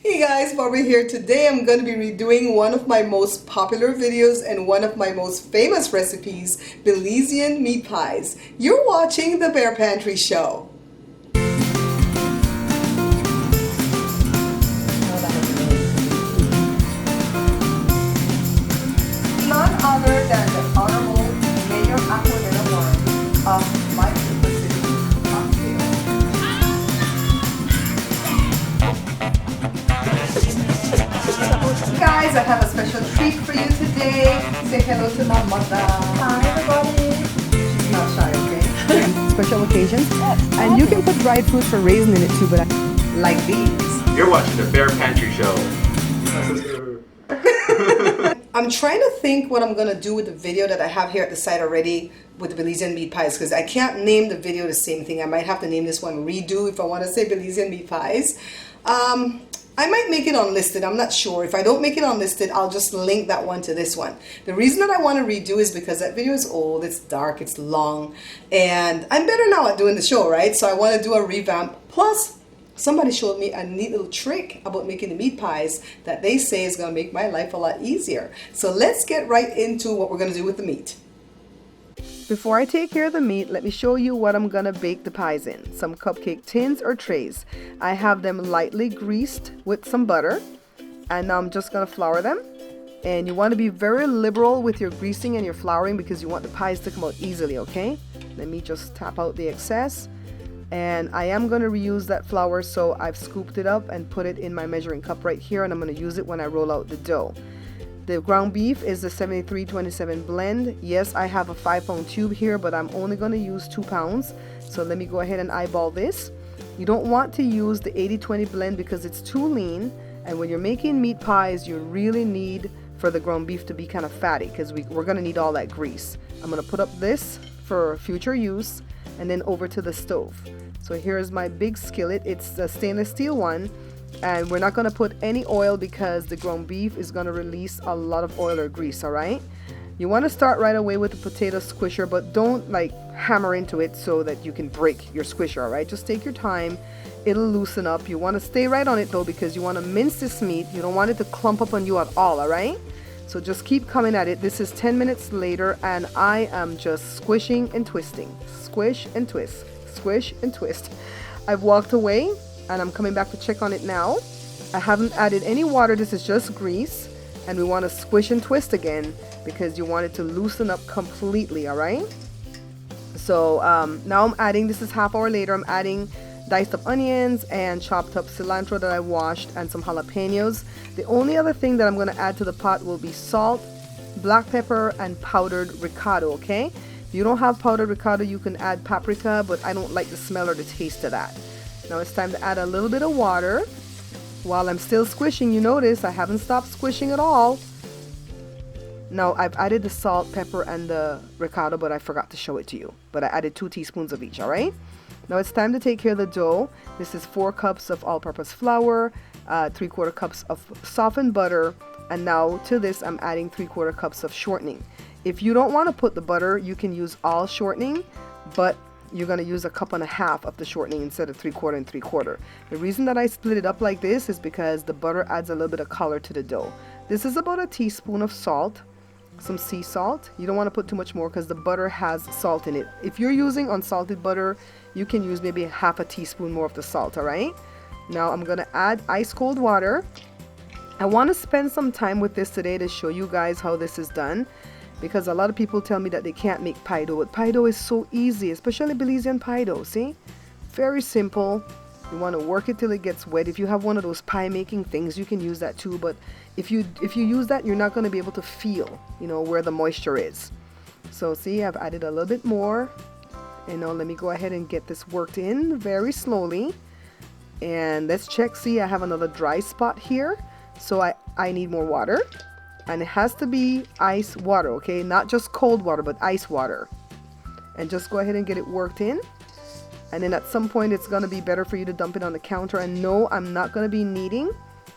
Hey guys, Barbara here. Today I'm going to be redoing one of my most popular videos and one of my most famous recipes, Belizean meat pies. You're watching the Bear Pantry Show. None other than the Honorable Mayor Habanero of my guys, I have a special treat for you today. Say hello to my mother. Hi everybody. She's not shy, okay? Special occasions. And you can put dried fruits or raisin in it too, but I like these. You're watching the Bear Pantry Show. I'm trying to think what I'm going to do with the video that I have here at the site already with the Belizean meat pies, because I can't name the video the same thing. I might have to name this one Redo if I want to say Belizean meat pies. I might make it unlisted. I'm not sure. If I don't make it unlisted, I'll just link that one to this one. The reason that I want to redo is because that video is old, it's dark, it's long, and I'm better now at doing the show, right? So I want to do a revamp. Plus, somebody showed me a neat little trick about making the meat pies that they say is going to make my life a lot easier. So let's get right into what we're going to do with the meat. Before I take care of the meat, let me show you what I'm gonna bake the pies in. Some cupcake tins or trays. I have them lightly greased with some butter, and now I'm just gonna flour them. And you want to be very liberal with your greasing and your flouring because you want the pies to come out easily, okay? Let me just tap out the excess. And I am going to reuse that flour, so I've scooped it up and put it in my measuring cup right here, and I'm going to use it when I roll out the dough. The ground beef is the 73-27 blend. Yes, I have a 5-pound tube here, but I'm only going to use 2 pounds. So let me go ahead and eyeball this. You don't want to use the 80-20 blend because it's too lean. And when you're making meat pies, you really need for the ground beef to be kind of fatty because we're going to need all that grease. I'm going to put up this for future use and then over to the stove. So here's my big skillet. It's a stainless steel one. And we're not going to put any oil because the ground beef is going to release a lot of oil or grease, all right? You want to start right away with the potato squisher, but don't like hammer into it so that you can break your squisher, all right? Just take your time. It'll loosen up. You want to stay right on it though because you want to mince this meat. You don't want it to clump up on you at all, all right? So just keep coming at it. This is 10 minutes later and I am just squishing and twisting. Squish and twist. Squish and twist. I've walked away. And I'm coming back to check on it now. I haven't added any water. This is just grease. And we want to squish and twist again because you want it to loosen up completely, all right? So now I'm adding, this is half hour later, I'm adding diced up onions and chopped up cilantro that I washed and some jalapenos. The only other thing that I'm going to add to the pot will be salt, black pepper, and powdered ricotta, okay? If you don't have powdered ricotta, you can add paprika, but I don't like the smell or the taste of that. Now it's time to add a little bit of water. While I'm still squishing, you notice I haven't stopped squishing at all. Now I've added the salt, pepper, and the ricotta, but I forgot to show it to you. But I added 2 teaspoons of each, all right? Now it's time to take care of the dough. This is 4 cups of all-purpose flour, 3/4 cups of softened butter, and now to this I'm adding 3/4 cups of shortening. If you don't want to put the butter, you can use all shortening, but you're going to use 1.5 cups of the shortening instead of 3/4 and 3/4. The reason that I split it up like this is because the butter adds a little bit of color to the dough. This is about 1 teaspoon of salt, some sea salt. You don't want to put too much more because the butter has salt in it. If you're using unsalted butter, you can use maybe 1/2 teaspoon more of the salt, all right? Now I'm going to add ice cold water. I want to spend some time with this today to show you guys how this is done. Because a lot of people tell me that they can't make pie dough, but pie dough is so easy, especially Belizean pie dough, see? Very simple. You want to work it till it gets wet. If you have one of those pie making things, you can use that too, but if you use that, you're not going to be able to feel, where the moisture is. So see, I've added a little bit more. And now let me go ahead and get this worked in very slowly. And let's check, see, I have another dry spot here. So I need more water. And it has to be ice water, okay? Not just cold water, but ice water. And just go ahead and get it worked in. And then at some point, it's going to be better for you to dump it on the counter. And no, I'm not going to be kneading.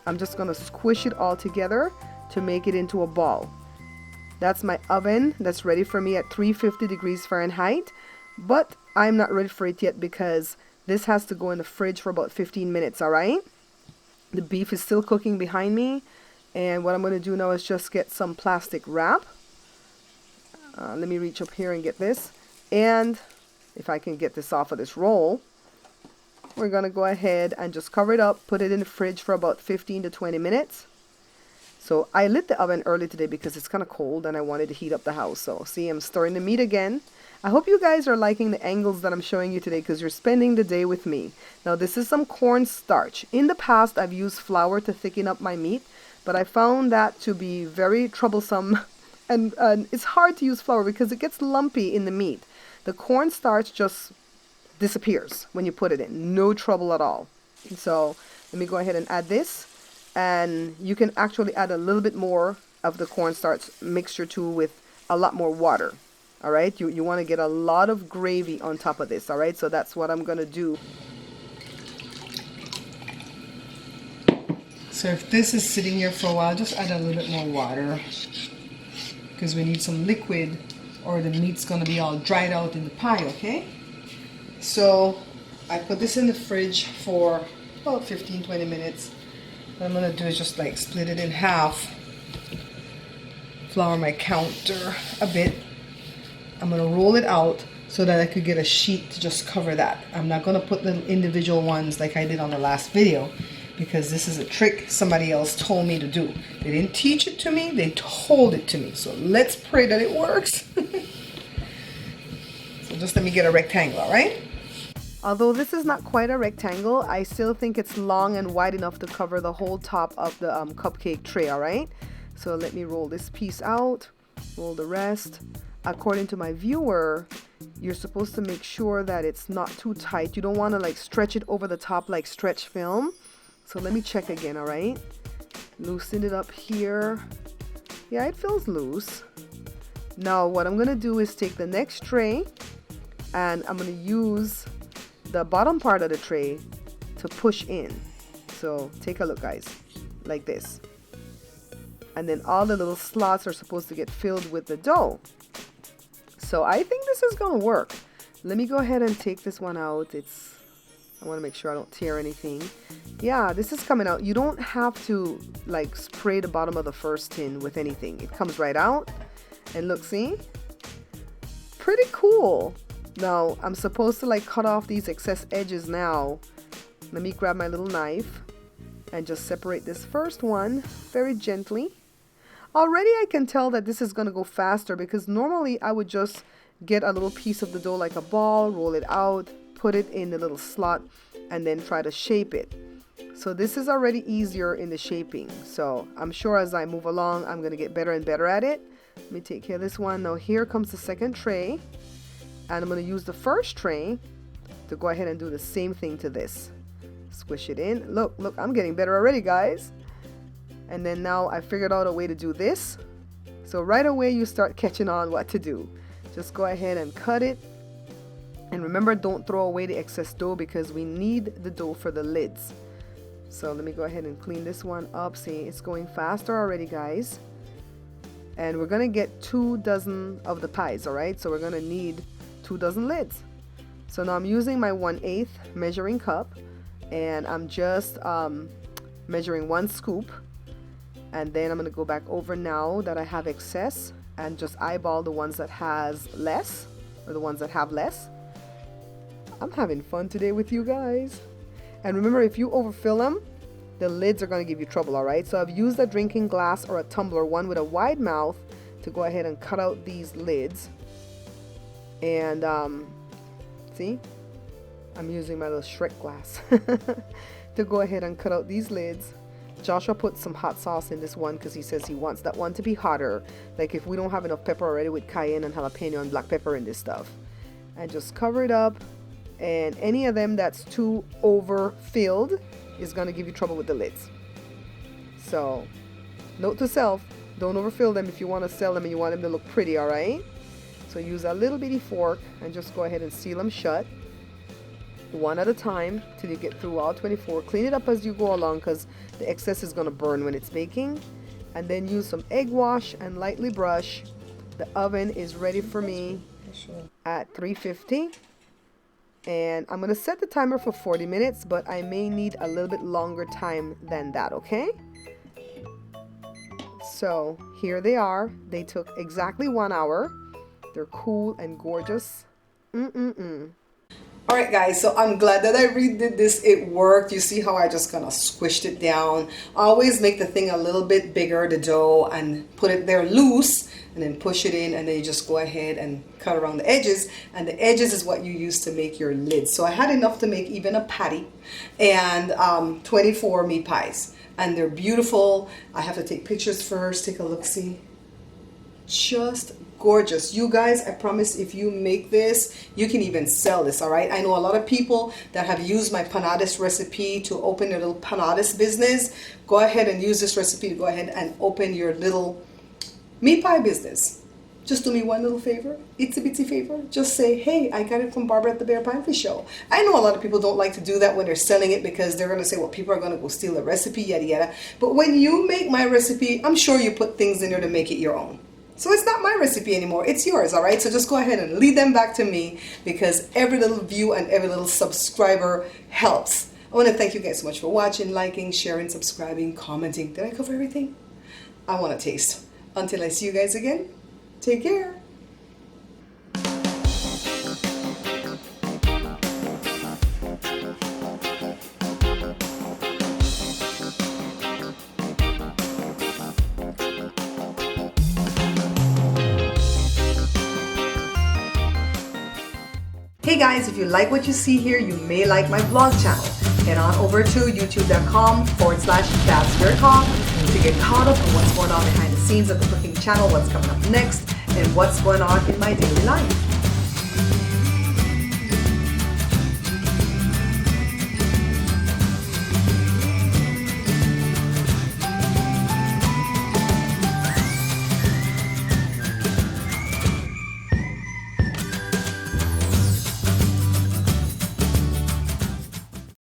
I'm just going to squish it all together to make it into a ball. That's my oven that's ready for me at 350 degrees Fahrenheit. But I'm not ready for it yet because this has to go in the fridge for about 15 minutes, all right? The beef is still cooking behind me. And what I'm going to do now is just get some plastic wrap. Let me reach up here and get this. And if I can get this off of this roll, we're going to go ahead and just cover it up, put it in the fridge for about 15 to 20 minutes. So I lit the oven early today because it's kind of cold and I wanted to heat up the house. So see, I'm stirring the meat again. I hope you guys are liking the angles that I'm showing you today because you're spending the day with me. Now this is some cornstarch. In the past I've used flour to thicken up my meat, but I found that to be very troublesome and it's hard to use flour because it gets lumpy in the meat. The cornstarch just disappears when you put it in. No trouble at all. So let me go ahead and add this. And you can actually add a little bit more of the cornstarch mixture too with a lot more water. All right, you want to get a lot of gravy on top of this. All right, so that's what I'm going to do. So if this is sitting here for a while, just add a little bit more water because we need some liquid or the meat's going to be all dried out in the pie, okay? So I put this in the fridge for about 15-20 minutes. What I'm going to do is just like split it in half, flour my counter a bit. I'm going to roll it out so that I could get a sheet to just cover that. I'm not going to put the individual ones like I did on the last video because this is a trick somebody else told me to do. They didn't teach it to me, they told it to me. So let's pray that it works. So just let me get a rectangle, all right? Although this is not quite a rectangle, I still think it's long and wide enough to cover the whole top of the cupcake tray, all right? So let me roll this piece out, roll the rest. According to my viewer, you're supposed to make sure that it's not too tight. You don't want to like stretch it over the top like stretch film. So let me check again, all right? Loosen it up here. Yeah, it feels loose. Now what I'm going to do is take the next tray and I'm going to use the bottom part of the tray to push in. So take a look, guys, like this. And then all the little slots are supposed to get filled with the dough. So I think this is gonna work. Let me go ahead and take this one out. I want to make sure I don't tear anything. Yeah, this is coming out. You don't have to like spray the bottom of the first tin with anything. It comes right out. And look, see? Pretty cool. Now I'm supposed to like cut off these excess edges now. Let me grab my little knife and just separate this first one very gently. Already I can tell that this is going to go faster because normally I would just get a little piece of the dough like a ball, roll it out, put it in the little slot, and then try to shape it. So this is already easier in the shaping. So I'm sure as I move along, I'm going to get better and better at it. Let me take care of this one. Now here comes the second tray. And I'm going to use the first tray to go ahead and do the same thing to this. Squish it in. Look, I'm getting better already, guys. And then now I figured out a way to do this. So right away you start catching on what to do. Just go ahead and cut it. And remember, don't throw away the excess dough because we need the dough for the lids. So let me go ahead and clean this one up. See, it's going faster already, guys. And we're going to get 2 dozen of the pies, all right? So we're going to need 2 dozen lids. So now I'm using my 1/8 measuring cup and I'm just measuring 1 scoop. And then I'm going to go back over now that I have excess and just eyeball the ones that has less or the ones that have less. I'm having fun today with you guys. And remember, if you overfill them, the lids are going to give you trouble, all right? So I've used a drinking glass or a tumbler, one with a wide mouth, to go ahead and cut out these lids. And see, I'm using my little Shrek glass to go ahead and cut out these lids. Joshua put some hot sauce in this one because he says he wants that one to be hotter. Like if we don't have enough pepper already with cayenne and jalapeno and black pepper in this stuff. And just cover it up. And any of them that's too overfilled is going to give you trouble with the lids. So note to self, don't overfill them if you want to sell them and you want them to look pretty, all right? So use a little bitty fork and just go ahead and seal them shut. One at a time till you get through all 24. Clean it up as you go along because the excess is going to burn when it's baking. And then use some egg wash and lightly brush. The oven is ready for me at 350. And I'm gonna set the timer for 40 minutes, but I may need a little bit longer time than that, okay? So here they are. They took exactly 1 hour. They're cool and gorgeous. All right, guys, so I'm glad that I redid this. It worked. You see how I just kind of squished it down. Always make the thing a little bit bigger, the dough, and put it there loose, and then push it in, and then you just go ahead and cut around the edges. And the edges is what you use to make your lids. So I had enough to make even a patty and 24 meat pies. And they're beautiful. I have to take pictures first. Take a look, see? Just gorgeous. You guys, I promise if you make this, you can even sell this, all right? I know a lot of people that have used my panades recipe to open their little panades business. Go ahead and use this recipe to go ahead and open your little meat pie business. Just do me one little favor, itsy bitsy favor. Just say, hey, I got it from Barbara at the Bear Pantry Show. I know a lot of people don't like to do that when they're selling it because they're going to say, well, people are going to go steal the recipe, yada, yada. But when you make my recipe, I'm sure you put things in there to make it your own. So it's not my recipe anymore, it's yours, all right? So just go ahead and lead them back to me because every little view and every little subscriber helps. I want to thank you guys so much for watching, liking, sharing, subscribing, commenting. Did I cover everything? I want to taste. Until I see you guys again, take care. Hey guys, if you like what you see here, you may like my vlog channel. Head on over to youtube.com/BabsBearTalk to get caught up on what's going on behind the scenes of the cooking channel, what's coming up next, and what's going on in my daily life.